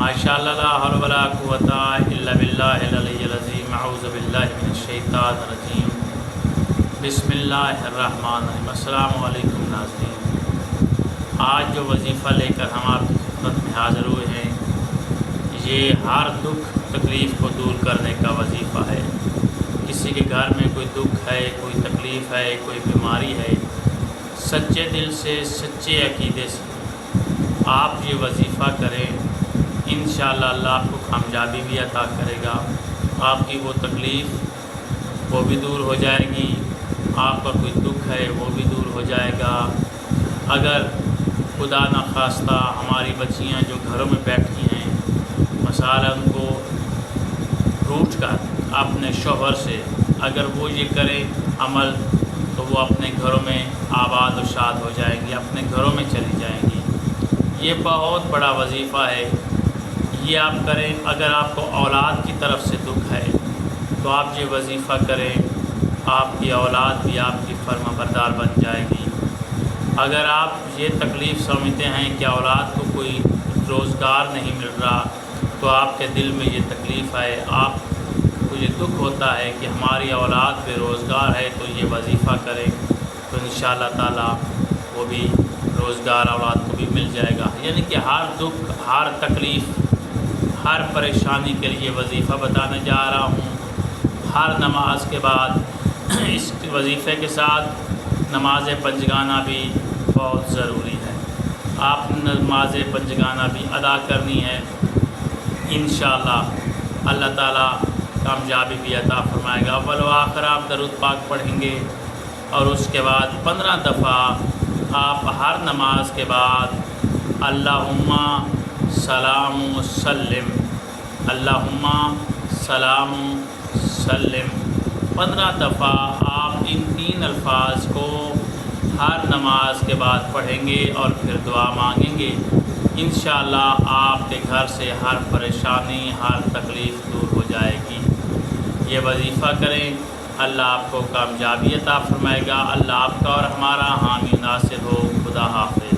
ماشاءاللہ لا حول ولا قوۃ الا باللہ العلی العظیم اعوذ باللہ من الشیطان الرجیم بسم اللہ الرحمن الرحیم۔ السلام علیکم ناظرین، آج جو وظیفہ لے کر ہم آپ کی خدمت میں حاضر ہوئے ہیں یہ ہر دکھ تکلیف کو دور کرنے کا وظیفہ ہے۔ کسی کے گھر میں کوئی دکھ ہے، کوئی تکلیف ہے، کوئی بیماری ہے، سچے دل سے سچے عقیدے سے آپ یہ وظیفہ کریں، انشاءاللہ اللہ آپ کو کامیابی بھی عطا کرے گا۔ آپ کی وہ تکلیف وہ بھی دور ہو جائے گی، آپ کا کوئی دکھ ہے وہ بھی دور ہو جائے گا۔ اگر خدا نخواستہ ہماری بچیاں جو گھروں میں بیٹھی ہیں، مثلا ان کو روٹھ کر اپنے شوہر سے اگر وہ یہ کریں عمل تو وہ اپنے گھروں میں آباد و شاد ہو جائیں گی، اپنے گھروں میں چلی جائیں گی۔ یہ بہت بڑا وظیفہ ہے، یہ آپ کریں۔ اگر آپ کو اولاد کی طرف سے دکھ ہے تو آپ یہ وظیفہ کریں، آپ کی اولاد بھی آپ کی فرما بردار بن جائے گی۔ اگر آپ یہ تکلیف سمجھتے ہیں کہ اولاد کو کوئی روزگار نہیں مل رہا تو آپ کے دل میں یہ تکلیف ہے، آپ کو یہ دکھ ہوتا ہے کہ ہماری اولاد بے روزگار ہے، تو یہ وظیفہ کریں تو انشاءاللہ تعالی وہ بھی روزگار اولاد کو بھی مل جائے گا۔ یعنی کہ ہر دکھ، ہر تکلیف، ہر پریشانی کے لیے وظیفہ بتانے جا رہا ہوں۔ ہر نماز کے بعد اس وظیفے کے ساتھ نماز پنجگانہ بھی بہت ضروری ہے۔ آپ نماز پنجگانہ بھی ادا کرنی ہے، انشاءاللہ اللہ تعالیٰ کامیابی بھی عطا فرمائے گا۔ اول و آخر آپ درود پاک پڑھیں گے اور اس کے بعد 15 دفعہ آپ ہر نماز کے بعد اللہم سلام سلم، اللہم سلام سلم 15 دفعہ آپ ان 3 الفاظ کو ہر نماز کے بعد پڑھیں گے اور پھر دعا مانگیں گے۔ انشاءاللہ آپ کے گھر سے ہر پریشانی، ہر تکلیف دور ہو جائے گی۔ یہ وظیفہ کریں، اللہ آپ کو کامیابی عطا فرمائے گا۔ اللہ آپ کا اور ہمارا حامی ناصر ہو۔ خدا حافظ۔